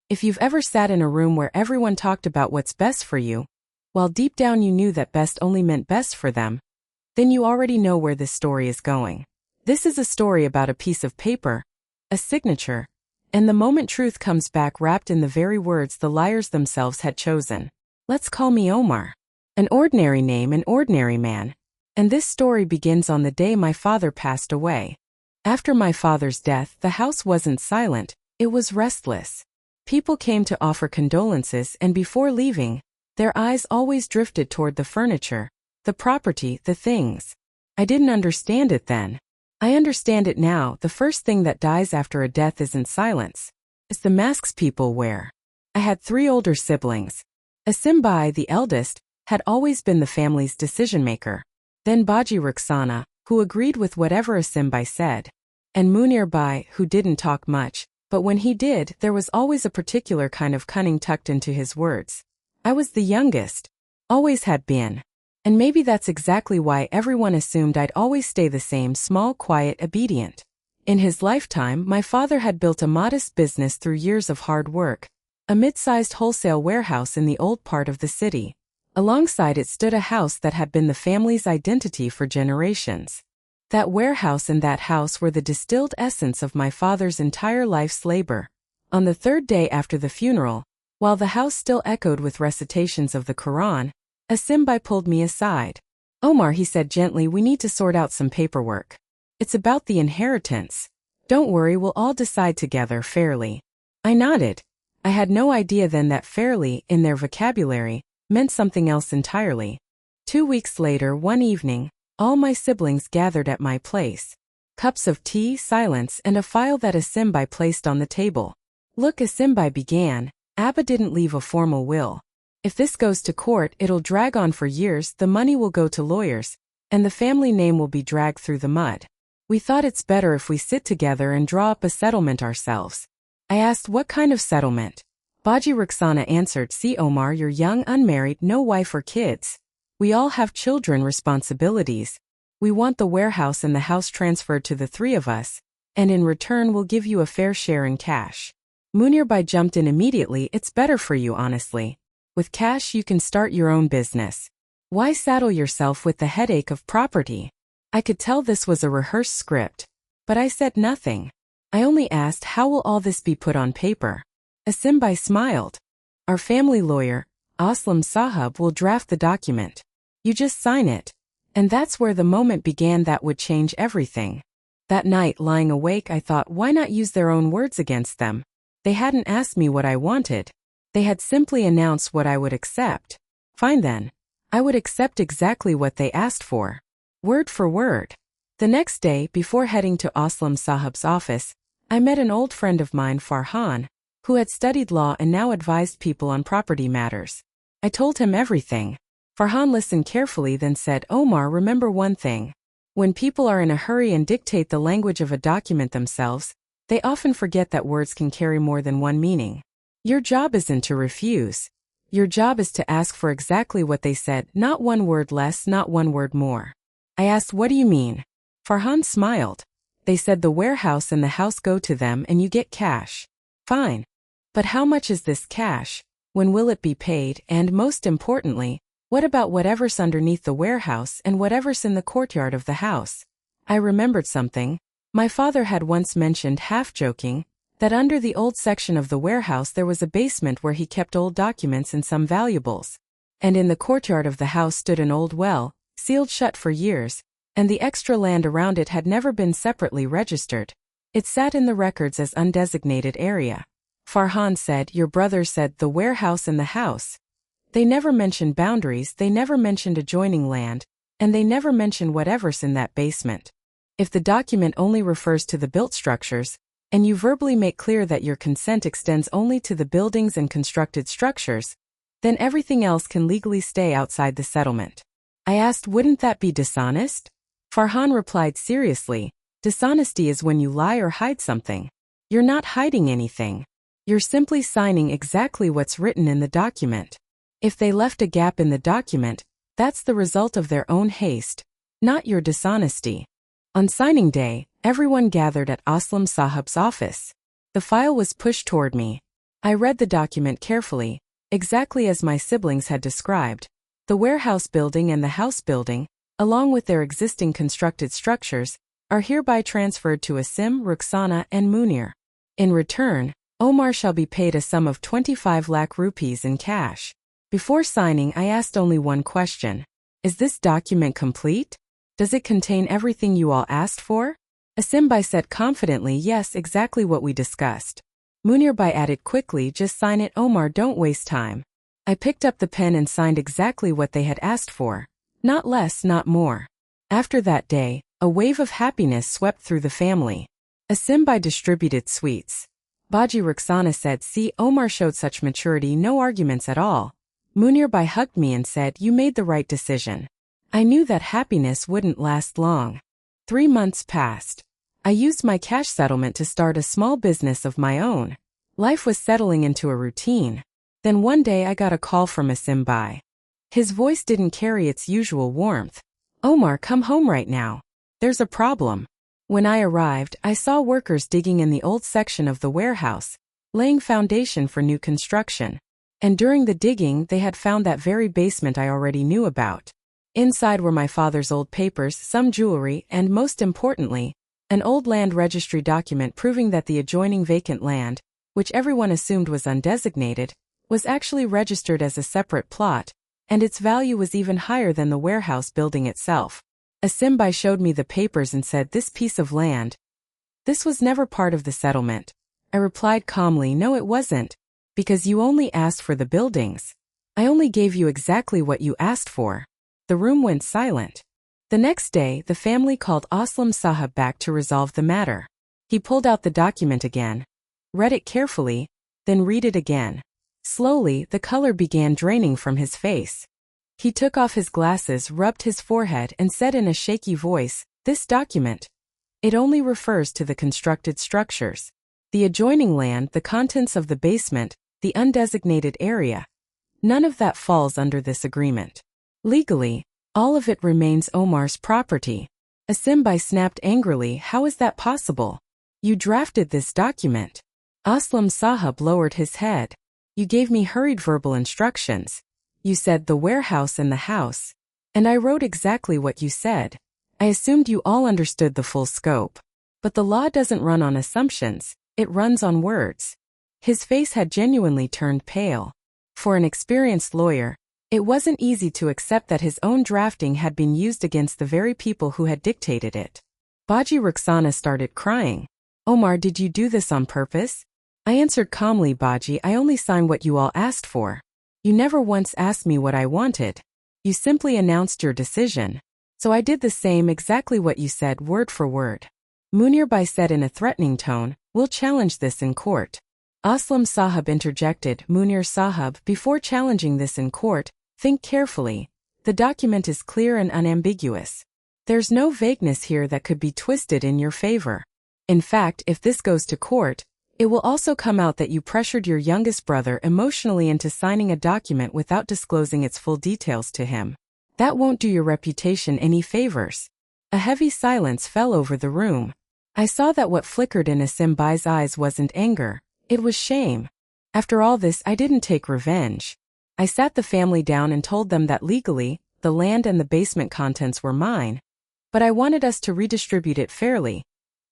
If you've ever sat in a room where everyone talked about what's best for you, while deep down you knew that best only meant best for them, then you already know where this story is going. This is a story about a piece of paper, a signature, and the moment truth comes back wrapped in the very words the liars themselves had chosen. Let's call me Omar. An ordinary name, an ordinary man. And this story begins on the day my father passed away. After my father's death, the house wasn't silent, it was restless. People came to offer condolences, and before leaving, their eyes always drifted toward the furniture, the property, the things. I didn't understand it then. I understand it now. The first thing that dies after a death isn't silence. It's the masks people wear. I had 3 older siblings. Asim Bai, the eldest, had always been the family's decision-maker. Then Baji Rukhsana, who agreed with whatever Asim Bai said. And Munir Bai, who didn't talk much, but when he did, there was always a particular kind of cunning tucked into his words. I was the youngest. Always had been. And maybe that's exactly why everyone assumed I'd always stay the same, small, quiet, obedient. In his lifetime, my father had built a modest business through years of hard work, a mid-sized wholesale warehouse in the old part of the city. Alongside it stood a house that had been the family's identity for generations. That warehouse and that house were the distilled essence of my father's entire life's labor. On the 3rd day after the funeral, while the house still echoed with recitations of the Quran, Asim Bai pulled me aside. Omar, he said gently, we need to sort out some paperwork. It's about the inheritance. Don't worry, we'll all decide together fairly. I nodded. I had no idea then that fairly, in their vocabulary, meant something else entirely. 2 weeks later, one evening, all my siblings gathered at my place. Cups of tea, silence, and a file that Asim Bai placed on the table. Look, Asim Bai began, Abba didn't leave a formal will. If this goes to court, it'll drag on for years, the money will go to lawyers, and the family name will be dragged through the mud. We thought it's better if we sit together and draw up a settlement ourselves. I asked, what kind of settlement? Baji Rukhsana answered, see Omar, you're young, unmarried, no wife or kids. We all have children, responsibilities. We want the warehouse and the house transferred to the 3 of us, and in return we'll give you a fair share in cash. Munir Bai jumped in immediately, it's better for you, honestly. With cash you can start your own business. Why saddle yourself with the headache of property? I could tell this was a rehearsed script, but I said nothing. I only asked, how will all this be put on paper? Asim Bai smiled. Our family lawyer, Aslam Sahab, will draft the document. You just sign it. And that's where the moment began that would change everything. That night, lying awake, I thought, why not use their own words against them? They hadn't asked me what I wanted. They had simply announced what I would accept. Fine then. I would accept exactly what they asked for. Word for word. The next day, before heading to Aslam Sahib's office, I met an old friend of mine, Farhan, who had studied law and now advised people on property matters. I told him everything. Farhan listened carefully, then said, Omar, remember one thing. When people are in a hurry and dictate the language of a document themselves, they often forget that words can carry more than one meaning. Your job isn't to refuse. Your job is to ask for exactly what they said, not one word less, not one word more. I asked, what do you mean? Farhan smiled. They said the warehouse and the house go to them and you get cash. Fine. But how much is this cash? When will it be paid? And most importantly, what about whatever's underneath the warehouse and whatever's in the courtyard of the house? I remembered something. My father had once mentioned, half joking, that under the old section of the warehouse there was a basement where he kept old documents and some valuables. And in the courtyard of the house stood an old well, sealed shut for years, and the extra land around it had never been separately registered. It sat in the records as undesignated area. Farhan said, your brother said the warehouse and the house. They never mentioned boundaries, they never mentioned adjoining land, and they never mentioned whatever's in that basement. If the document only refers to the built structures, and you verbally make clear that your consent extends only to the buildings and constructed structures, then everything else can legally stay outside the settlement. I asked, wouldn't that be dishonest? Farhan replied seriously, dishonesty is when you lie or hide something. You're not hiding anything. You're simply signing exactly what's written in the document. If they left a gap in the document, that's the result of their own haste, not your dishonesty. On signing day, everyone gathered at Aslam Sahib's office. The file was pushed toward me. I read the document carefully, exactly as my siblings had described. The warehouse building and the house building, along with their existing constructed structures, are hereby transferred to Asim, Rukhsana, and Munir. In return, Omar shall be paid a sum of 25 lakh rupees in cash. Before signing, I asked only one question. Is this document complete? Does it contain everything you all asked for? Asim Bhai said confidently, yes, exactly what we discussed. Munir Bhai added quickly, just sign it, Omar, don't waste time. I picked up the pen and signed exactly what they had asked for. Not less, not more. After that day, a wave of happiness swept through the family. Asim Bhai distributed sweets. Baji Rukhsana said, see, Omar showed such maturity, no arguments at all. Munir Bhai hugged me and said, you made the right decision. I knew that happiness wouldn't last long. 3 months passed. I used my cash settlement to start a small business of my own. Life was settling into a routine. Then one day I got a call from Asim Bhai. His voice didn't carry its usual warmth. Omar, come home right now. There's a problem. When I arrived, I saw workers digging in the old section of the warehouse, laying foundation for new construction. And during the digging, they had found that very basement I already knew about. Inside were my father's old papers, some jewelry, and most importantly, an old land registry document proving that the adjoining vacant land, which everyone assumed was undesignated, was actually registered as a separate plot, and its value was even higher than the warehouse building itself. Asim Bhai showed me the papers and said, this piece of land. This was never part of the settlement. I replied calmly, no it wasn't, because you only asked for the buildings. I only gave you exactly what you asked for. The room went silent. The next day, the family called Aslam Sahab back to resolve the matter. He pulled out the document again, read it carefully, then read it again. Slowly, the color began draining from his face. He took off his glasses, rubbed his forehead, and said in a shaky voice, this document. It only refers to the constructed structures. The adjoining land, the contents of the basement, the undesignated area. None of that falls under this agreement. Legally, all of it remains Omar's property. Asim Bhai snapped angrily, how is that possible? You drafted this document. Aslam Sahab lowered his head. You gave me hurried verbal instructions. You said the warehouse and the house. And I wrote exactly what you said. I assumed you all understood the full scope. But the law doesn't run on assumptions, it runs on words. His face had genuinely turned pale. For an experienced lawyer, it wasn't easy to accept that his own drafting had been used against the very people who had dictated it. Baji Rukhsana started crying. Omar, did you do this on purpose? I answered calmly, Baji, I only signed what you all asked for. You never once asked me what I wanted. You simply announced your decision. So I did the same, exactly what you said, word for word. Munir Bhai said in a threatening tone, we'll challenge this in court. Aslam Sahab interjected, Munir Sahab, before challenging this in court, think carefully. The document is clear and unambiguous. There's no vagueness here that could be twisted in your favor. In fact, if this goes to court, it will also come out that you pressured your youngest brother emotionally into signing a document without disclosing its full details to him. That won't do your reputation any favors. A heavy silence fell over the room. I saw that what flickered in Asim Bhai's eyes wasn't anger, it was shame. After all this, I didn't take revenge. I sat the family down and told them that legally, the land and the basement contents were mine. But I wanted us to redistribute it fairly.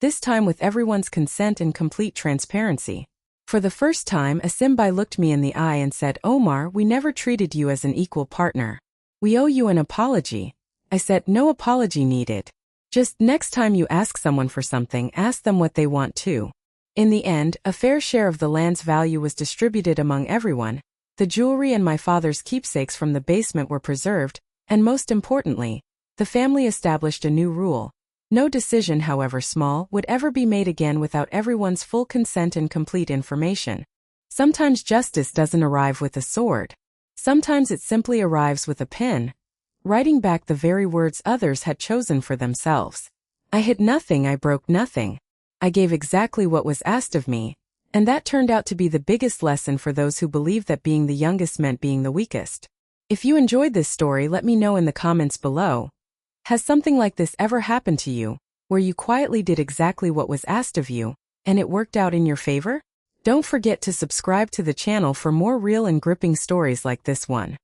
This time with everyone's consent and complete transparency. For the first time, Asim Bhai looked me in the eye and said, Omar, we never treated you as an equal partner. We owe you an apology. I said, no apology needed. Just next time you ask someone for something, ask them what they want too. In the end, a fair share of the land's value was distributed among everyone. The jewelry and my father's keepsakes from the basement were preserved, and most importantly, the family established a new rule. No decision, however small, would ever be made again without everyone's full consent and complete information. Sometimes justice doesn't arrive with a sword. Sometimes it simply arrives with a pen, writing back the very words others had chosen for themselves. I hid nothing, I broke nothing. I gave exactly what was asked of me, and that turned out to be the biggest lesson for those who believed that being the youngest meant being the weakest. If you enjoyed this story, let me know in the comments below. Has something like this ever happened to you, where you quietly did exactly what was asked of you, and it worked out in your favor? Don't forget to subscribe to the channel for more real and gripping stories like this one.